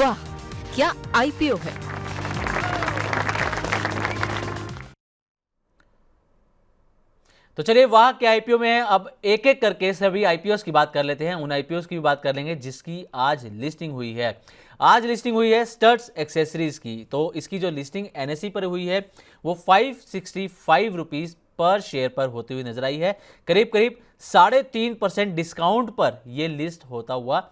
वाह, क्या आईपीओ है। तो चलिए वाह क्या आईपीओ में है। अब एक एक करके सभी आईपीओस की बात कर लेते हैं, उन आईपीओस की भी बात कर लेंगे जिसकी आज लिस्टिंग हुई है। आज लिस्टिंग हुई है स्टड्स एक्सेसरीज की। तो इसकी जो लिस्टिंग एनएसई पर हुई है वो 565 रुपीज़ पर शेयर पर होती हुई नजर आई है। करीब करीब 3.5% डिस्काउंट पर यह लिस्ट होता हुआ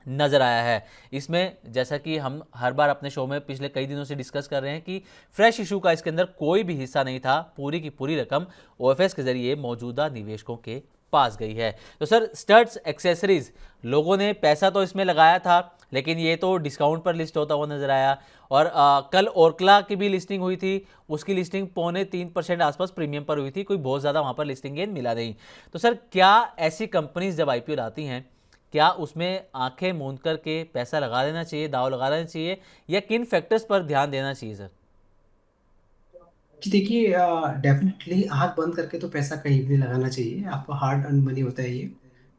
नजर आया है। इसमें जैसा कि हम हर बार अपने शो में पिछले कई दिनों से डिस्कस कर रहे हैं कि फ्रेश इशू का इसके अंदर कोई भी हिस्सा नहीं था, पूरी की पूरी रकम ओएफएस के जरिए मौजूदा निवेशकों के पास गई है। तो सर स्टड्स एक्सेसरीज, लोगों ने पैसा तो इसमें लगाया था लेकिन ये तो डिस्काउंट पर लिस्ट होता हुआ नजर आया। और कल ओरकला की भी लिस्टिंग हुई थी, उसकी लिस्टिंग 0.3% आसपास प्रीमियम पर हुई थी, कोई बहुत ज़्यादा वहाँ पर लिस्टिंग गेन मिला नहीं। तो सर क्या ऐसी कंपनीज जब आईपीओ लाती हैं, क्या उसमें आंखें मूंद करके पैसा लगा देना चाहिए, दाव लगा देना चाहिए, या किन फैक्टर्स पर ध्यान देना चाहिए सर? जी देखिए, डेफिनेटली आंख बंद करके तो पैसा कहीं भी नहीं लगाना चाहिए। आपका हार्ड अर्न मनी होता है ये,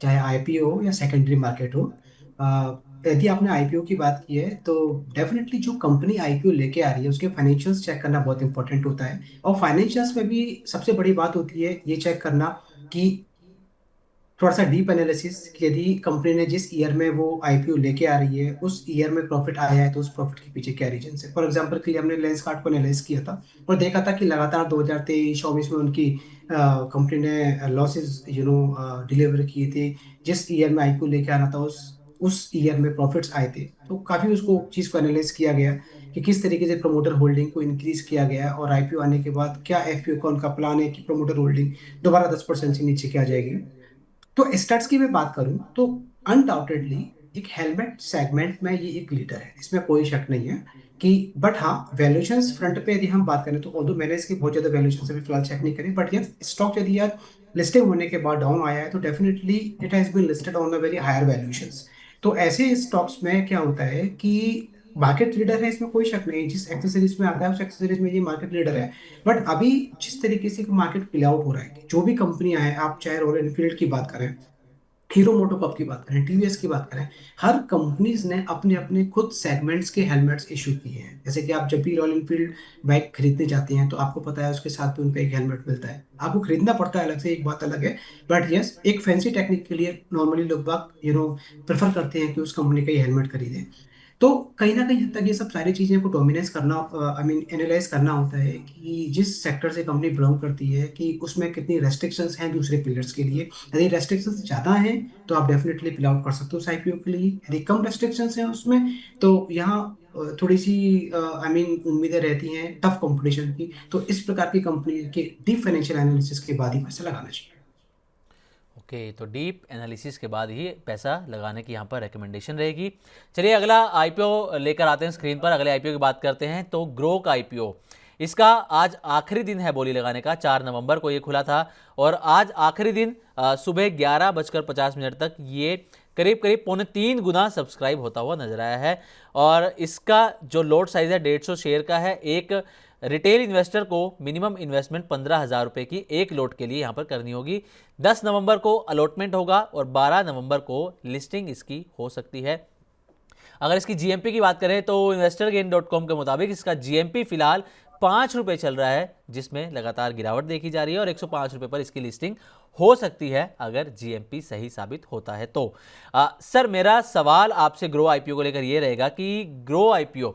चाहे आईपीओ हो या सेकेंडरी मार्केट हो। यदि आपने आईपीओ की बात की है तो डेफिनेटली जो कंपनी आईपीओ लेके आ रही है उसके फाइनेंशियल्स चेक करना बहुत इंपॉर्टेंट होता है। और फाइनेंशियल्स में भी सबसे बड़ी बात होती है ये चेक करना कि थोड़ा सा डीप एनालिसिस, यदि कंपनी ने जिस ईयर में वो आईपीओ लेके आ रही है उस ईयर में प्रॉफिट आया है तो उस प्रॉफिट के पीछे क्या रीजन है। फॉर एग्जांपल के लिए हमने लेंस कार्ड को एनालाइज किया था और देखा था कि लगातार 2023-24 में उनकी कंपनी ने लॉसेस डिलीवर किए थे। जिस ईयर में आईपीओ लेके आना था उस ईयर में प्रॉफिट्स आए थे, तो काफी उसको चीज को एनालाइज किया गया कि किस तरीके से प्रमोटर होल्डिंग को इंक्रीज किया गया और आईपीओ आने के बाद क्या एफपीओ का उनका प्लान है कि प्रमोटर होल्डिंग दोबारा 10% से नीचे क्या जाएगी। तो स्टड्स की मैं बात करूं तो अनडाउटेडली एक हेलमेट सेगमेंट में ये एक लीडर है, इसमें कोई शक नहीं है कि। बट हाँ, वैल्यूएशंस फ्रंट पे यदि हम बात करें तो ऑल्दो मैंने इसकी बहुत ज्यादा वैल्यूएशन अभी फिलहाल चेक नहीं करी, बट यस स्टॉक यदि यार लिस्टिंग होने के बाद डाउन आया है तो definitely it has been listed on a very higher valuations. तो ऐसे स्टॉक्स में क्या होता है कि मार्केट लीडर है, इसमें कोई शक नहीं, जिस एक्सेसरीज में आता है उस एक्सेसरीज में ये मार्केट लीडर है। बट अभी जिस तरीके से मार्केट प्ले आउट हो रहा है, जो भी कंपनियां हैं, आप चाहे रॉयल एनफील्ड की बात करें, हीरो मोटोकॉर्प की बात करें, टीवीएस की बात करें, हर कंपनीज ने अपने अपने खुद सेगमेंट्स के हेलमेट्स इशू किए हैं। जैसे कि आप जब भी रॉयल एनफील्ड बाइक खरीदने जाते हैं तो आपको पता है उसके साथ में उनका एक हेलमेट मिलता है, आपको खरीदना पड़ता है अलग से, एक बात अलग है। बट यस, एक फैंसी टेक्निक के लिए नॉर्मली लोग बाग प्रेफर करते हैं कि उस कंपनी का ही हेलमेट खरीदें। तो कहीं ना कहीं हद तक ये सब सारी चीजें को डोमिनेंस करना, आई मीन एनालाइज करना होता है कि जिस सेक्टर से कंपनी बिलोंग करती है कि उसमें कितनी रेस्ट्रिक्शंस हैं दूसरे पिलर्स के लिए। यदि रेस्ट्रिक्शंस ज्यादा हैं तो आप डेफिनेटली फिल आउट कर सकते हो उस आईपीओ के लिए, यदि कम रेस्ट्रिक्शंस हैं उसमें तो यहाँ थोड़ी सी आई मीन उम्मीदें रहती हैं टफ कंपटीशन की। तो इस प्रकार की कंपनी के डीप फाइनेंशियल एनालिसिस के बाद ही पैसा लगाना चाहिए। ओके, तो डीप एनालिसिस के बाद ही पैसा लगाने की यहाँ पर रिकमेंडेशन रहेगी। चलिए अगला आईपीओ लेकर आते हैं स्क्रीन पर, अगले आईपीओ की बात करते हैं। तो ग्रो का आईपीओ, इसका आज आखिरी दिन है बोली लगाने का। 4 नवंबर को ये खुला था और आज आखिरी दिन सुबह 11:50 तक ये करीब करीब 2.75 गुना सब्सक्राइब होता हुआ नजर आया है। और इसका जो लोट साइज है 150 शेयर का है। एक रिटेल इन्वेस्टर को मिनिमम इन्वेस्टमेंट 15,000 रुपये की एक लोट के लिए यहाँ पर करनी होगी। 10 नवंबर को अलॉटमेंट होगा और 12 नवंबर को लिस्टिंग इसकी हो सकती है। अगर इसकी जीएमपी की बात करें तो investorgain.com के मुताबिक इसका जीएमपी फिलहाल 5 रुपये चल रहा है, जिसमें लगातार गिरावट देखी जा रही है और 105 रुपये पर इसकी लिस्टिंग हो सकती है अगर जीएमपी सही साबित होता है तो। सर मेरा सवाल आपसे ग्रो आईपीओ को लेकर ये रहेगा कि ग्रो आईपीओ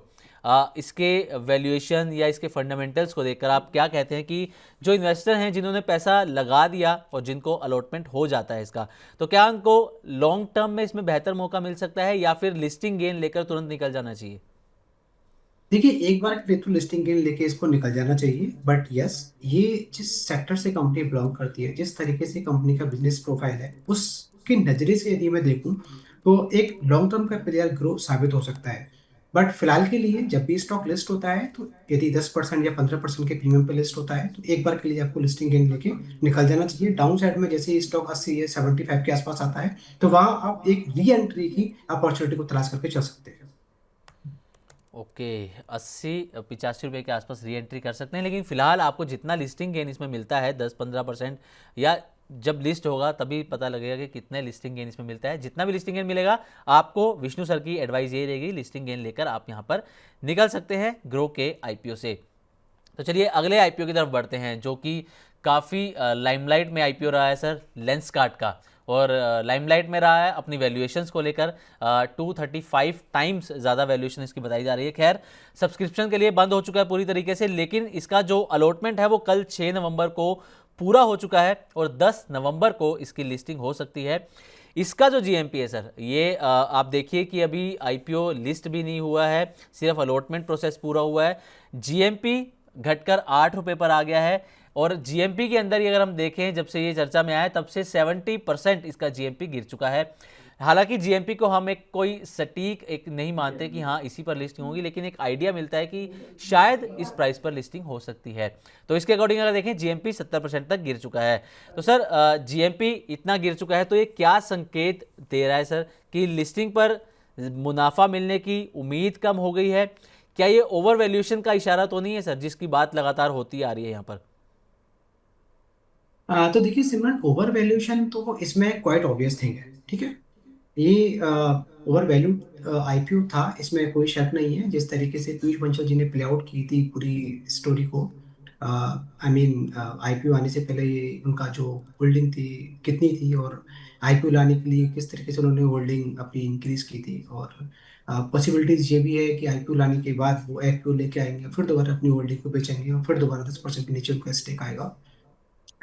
इसके वैल्यूएशन या इसके फंडामेंटल्स को देखकर आप क्या कहते हैं कि जो इन्वेस्टर हैं जिन्होंने पैसा लगा दिया और जिनको अलॉटमेंट हो जाता है इसका, तो क्या उनको लॉन्ग टर्म में इसमें बेहतर मौका मिल सकता है या फिर लिस्टिंग गेन लेकर तुरंत निकल जाना चाहिए? देखिए, एक बार के लिए तो लिस्टिंग गेन लेके इसको निकल जाना चाहिए, बट यस, ये जिस सेक्टर से कंपनी बिलोंग करती है, जिस तरीके से कंपनी का बिजनेस प्रोफाइल है, उसके नजरिए से यदि मैं देखूं तो एक लॉन्ग टर्म का प्लेयर ग्रो साबित हो सकता है। बट फिलहाल के लिए जब भी स्टॉक लिस्ट होता है तो यदि 10% या 15% के प्रीमियम पे लिस्ट होता है तो एक बार के लिए आपको लिस्टिंग गेन लेके निकल जाना चाहिए। डाउन साइड में जैसे ही स्टॉक 80 या 75 के आसपास आता है तो वहां आप एक री एंट्री की अपॉर्चुनिटी को तलाश करके चल सकते हैं। ओके, 80-85 रुपये के आसपास री एंट्री कर सकते हैं, लेकिन फिलहाल आपको जितना लिस्टिंग गेन इसमें मिलता है 10-15% या जब लिस्ट होगा तभी पता लगेगा कि कितने लिस्टिंग गेन इसमें मिलता है। जितना भी लिस्टिंग गेन मिलेगा आपको विष्णु सर की एडवाइस ये रहेगी, लिस्टिंग गेन लेकर आप यहाँ पर निकल सकते हैं ग्रो के आईपीओ से। तो चलिए अगले आईपीओ की तरफ बढ़ते हैं, जो कि काफ़ी लाइमलाइट में आईपीओ रहा है सर, लेंसकार्ट का। और लाइमलाइट में रहा है अपनी वैल्यूएशंस को लेकर, 235 टाइम्स ज़्यादा वैल्यूएशन इसकी बताई जा रही है। खैर सब्सक्रिप्शन के लिए बंद हो चुका है पूरी तरीके से, लेकिन इसका जो अलॉटमेंट है वो कल 6 नवंबर को पूरा हो चुका है और 10 नवंबर को इसकी लिस्टिंग हो सकती है। इसका जो जीएमपी है सर, ये आप देखिए कि अभी आईपीओ लिस्ट भी नहीं हुआ है, सिर्फ अलॉटमेंट प्रोसेस पूरा हुआ है। जीएमपी घटकर 8 रुपये पर आ गया है और जीएमपी के अंदर ही अगर हम देखें, जब से ये चर्चा में आया तब से 70% इसका जीएमपी गिर चुका है। हालांकि जीएमपी को हम एक कोई सटीक एक नहीं मानते कि हाँ इसी पर लिस्टिंग होगी, लेकिन एक आइडिया मिलता है कि शायद इस प्राइस पर लिस्टिंग हो सकती है। तो इसके अकॉर्डिंग अगर देखें जीएमपी 70% तक गिर चुका है। तो सर जीएमपी इतना गिर चुका है तो ये क्या संकेत दे रहा है सर कि लिस्टिंग पर मुनाफा मिलने की उम्मीद कम हो गई है? क्या ये ओवर वैल्यूएशन का इशारा तो नहीं है सर, जिसकी बात लगातार होती आ रही है यहाँ पर? तो देखिए सिमरन, ओवर वैल्यूएशन तो इसमें क्वाइट ऑब्वियस थिंग है, ठीक है। ये ओवर वैल्यू आईपीओ था, इसमें कोई शक नहीं है। जिस तरीके से पीयूष बंसल जी ने प्ले आउट की थी पूरी स्टोरी को, आई मीन आईपीओ आने से पहले ये उनका जो होल्डिंग थी कितनी थी, और आईपीओ लाने के लिए किस तरीके से उन्होंने होल्डिंग अपनी इंक्रीज की थी, और पॉसिबिलिटीज ये भी है कि आईपीओ लाने के बाद वो आईपीओ लेके आएंगे, फिर दोबारा अपनी होल्डिंग को बेचेंगे और फिर दोबारा 10% के नीचे उनका स्टेक आएगा।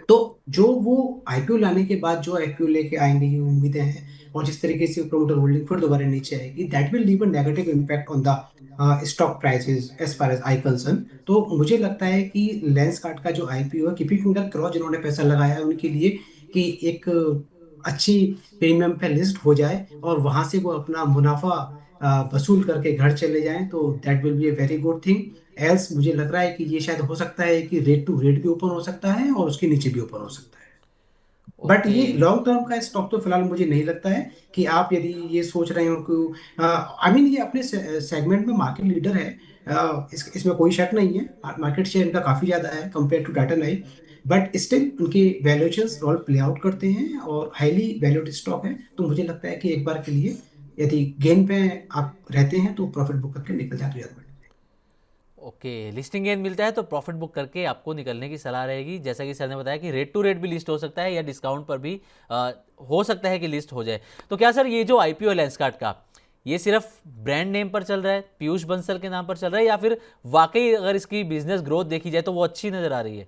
तो जो वो आईपीओ लाने के बाद जो आईपीओ लेके आएंगे ये उम्मीदें हैं, और जिस तरीके से प्रमोटर होल्डिंग फिर दोबारा नीचे आएगी, that will leave a negative impact on the stock prices as far as I concern. तो मुझे लगता है कि लेंसकार्ट का जो आईपीओ है, कीपिंग फिंगर क्रॉस जिन्होंने पैसा लगाया है उनके लिए, कि एक अच्छी प्रीमियम पे लिस्ट हो जाए और वहां से वो अपना मुनाफा वसूल करके घर चले जाएं, तो that will be a very good thing. Else मुझे लग रहा है कि ये शायद हो सकता है कि रेट टू रेट भी ओपन हो सकता है और उसके नीचे भी ओपन हो सकता है। But okay. ये लॉन्ग टर्म का स्टॉक तो फिलहाल मुझे नहीं लगता है कि आप यदि ये सोच रहे हो कि आई मीन ये अपने सेगमेंट में मार्केट लीडर है, इसमें कोई शक नहीं है। मार्केट शेयर इनका काफी ज्यादा है compare to Tata life, but still उनके वैल्यूएशंस रोल प्ले आउट करते हैं और हाईली वैल्यूड स्टॉक है। तो मुझे लगता है कि एक बार के लिए यदि गेन पे आप रहते हैं तो प्रॉफिट बुक करके निकल जाते हैं। ओके, लिस्टिंग गेन मिलता है तो प्रॉफिट बुक करके आपको निकलने की सलाह रहेगी। जैसा कि सर ने बताया कि रेट टू रेट भी लिस्ट हो सकता है या डिस्काउंट पर भी हो सकता है कि लिस्ट हो जाए। तो क्या सर ये जो आईपीओ लेंसकार्ट का, ये सिर्फ ब्रांड नेम पर चल रहा है, पीयूष बंसल के नाम पर चल रहा है, या फिर वाकई अगर इसकी बिजनेस ग्रोथ देखी जाए तो वो अच्छी नजर आ रही है?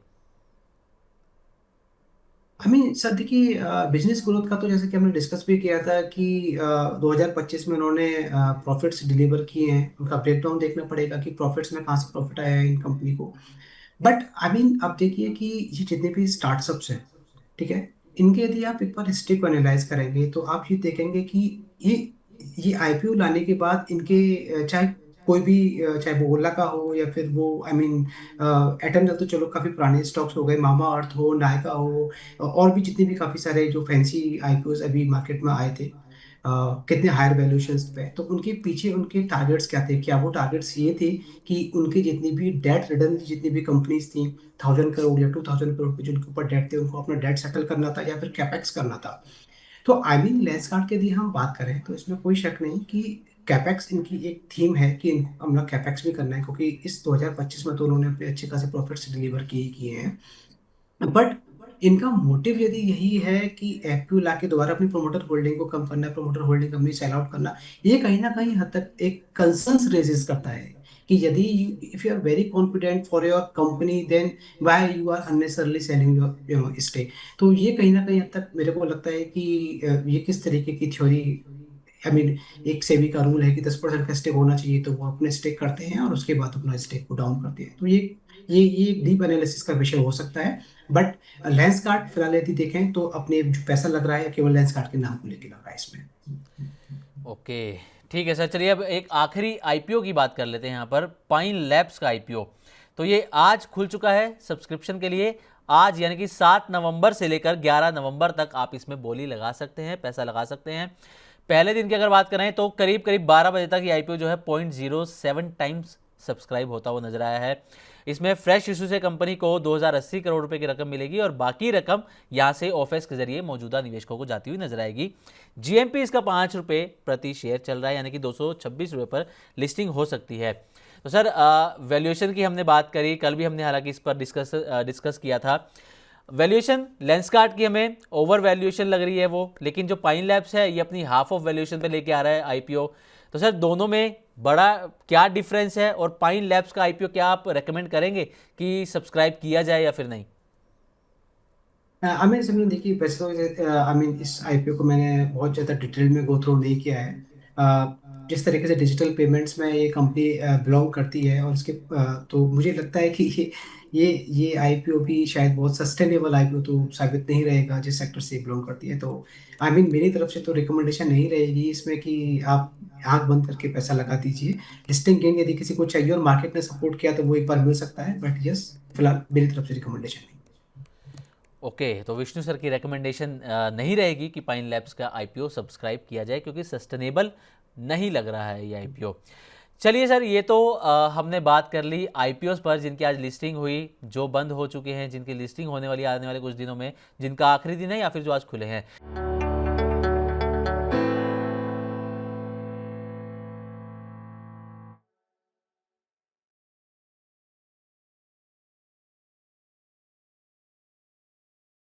आई मीन सर देखिए, बिजनेस ग्रोथ का तो जैसे कि हमने डिस्कस भी किया था कि 2025 में उन्होंने प्रॉफिट्स डिलीवर किए हैं। उनका ब्रेकडाउन देखना पड़ेगा कि प्रॉफिट्स में कहाँ से प्रॉफिट आया है इन कंपनी को। बट आई मीन अब देखिए कि ये जितने भी स्टार्टअप्स हैं, ठीक है, इनके यदि आप एक बार हिस्ट्री को एनालाइज करेंगे तो आप ये देखेंगे कि ये ये आईपीओ लाने के बाद इनके चाहे कोई भी चाहे वो ओला का हो या फिर वो आई मीन एटर्नल, तो चलो काफी पुराने स्टॉक्स हो गए, मामा अर्थ हो, नायका हो, और भी जितने भी काफी सारे जो फैंसी आईपीओ अभी मार्केट में आए थे, कितने हायर वैल्यूएशंस पे, तो उनके पीछे उनके टारगेट्स क्या थे? क्या वो टारगेट्स ये थे कि उनकी जितनी भी डेट रिटर्न जितनी भी कंपनीज थी, 1000 करोड़ या 2000 करोड़ के जिनके ऊपर डेट थे, उनको अपना डेट सेटल करना था या फिर कैपेक्स करना था? तो आई मीन लेंसकार्ट की यदि हम बात करें तो इसमें कोई शक नहीं कि कैपेक्स इनकी एक थीम है कि इनको अपना कैपेक्स भी करना है, क्योंकि इस 2025 में तो उन्होंने अपने अच्छे खासे प्रॉफिट्स डिलीवर किए ही किए हैं। बट इनका मोटिव यदि यही है कि एफपीओ लाके दोबारा अपनी प्रोमोटर होल्डिंग को कम करना, promoter holding company sell out करना, ये कहीं ना कहीं हद तक एक कंसर्न्स रेजिस करता है कि यदि if you are very confident for your company, then why you are unnecessarily selling your stake. तो ये कहीं ना कहीं हद तक मेरे को लगता है कि ये किस तरीके की थ्योरी, आई मीन एक सेबी का रूल है कि 10% का स्टेक होना चाहिए, तो वो अपने स्टेक करते हैं और उसके बाद अपना स्टेक को डाउन करते हैं। तो ये एक डीप एनालिसिस का विषय हो सकता है। बट लेंस कार्ड फिलहाल यदि देखें तो अपने जो पैसा लग रहा है केवल लेंस कार्ड के नाम को लेके लग रहा है इसमें। ओके, ठीक है सर। चलिए अब एक आखिरी आईपीओ की बात कर लेते हैं यहाँ पर, पाइन लैब्स का आईपीओ। तो ये आज खुल चुका है सब्सक्रिप्शन के लिए। आज यानी कि 7 नवंबर से लेकर 11 नवंबर तक आप इसमें बोली लगा सकते हैं, पैसा लगा सकते हैं। पहले दिन की अगर बात करें तो करीब करीब 12 बजे तक ये आईपीओ जो है 0.07 टाइम्स सब्सक्राइब होता हुआ नजर आया है। इसमें फ्रेश इशू से कंपनी को 2080 करोड़ रुपए की रकम मिलेगी और बाकी रकम यहाँ से ऑफेस के जरिए मौजूदा निवेशकों को जाती हुई नजर आएगी। जीएमपी इसका 5 रुपये प्रति शेयर चल रहा है, यानी कि 226 रुपये पर लिस्टिंग हो सकती है। तो सर वैल्यूएशन की हमने बात करी, कल भी हमने हालांकि इस पर डिस्कस किया था। वैल्यूएशन लेंसकार्ट की हमें ओवर वैल्यूएशन लग रही है वो, लेकिन जो पाइन लैब्स है ये अपनी हाफ ऑफ वैल्यूएशन पे लेके आ रहा है आईपीओ। तो सर दोनों में बड़ा क्या डिफरेंस है, और पाइन लैब्स का आईपीओ क्या आप रेकमेंड करेंगे कि सब्सक्राइब किया जाए या फिर नहीं? आमिर समझो, देखिए वैसे तो आई मीन इस आईपीओ को मैंने बहुत ज़्यादा डिटेल में गो थ्रू नहीं किया है। जिस तरीके से डिजिटल पेमेंट्स में ये कंपनी बिलोंग करती है और उसके तो मुझे लगता है कि ये आईपीओ भी शायद बहुत सस्टेनेबल आईपीओ तो साबित नहीं रहेगा जिस सेक्टर से बिलोंग करती है। तो आई मीन मेरी तरफ से तो रिकमेंडेशन नहीं रहेगी इसमें कि आप आंख बंद करके पैसा लगा दीजिए। लिस्टिंग गेन यदि किसी को चाहिए और मार्केट ने सपोर्ट किया तो वो एक बार मिल सकता है, बट यस, फिलहाल मेरी तरफ से रिकमेंडेशन नहीं। ओके, तो विष्णु सर की रिकमेंडेशन नहीं रहेगी कि पाइन लैब्स का आईपीओ सब्सक्राइब किया जाए, क्योंकि सस्टेनेबल नहीं लग रहा है ये आईपीओ। चलिए सर, ये तो हमने बात कर ली आईपीओस पर जिनकी आज लिस्टिंग हुई, जो बंद हो चुके हैं, जिनकी लिस्टिंग होने वाली आने वाले कुछ दिनों में, जिनका आखिरी दिन है या फिर जो आज खुले हैं।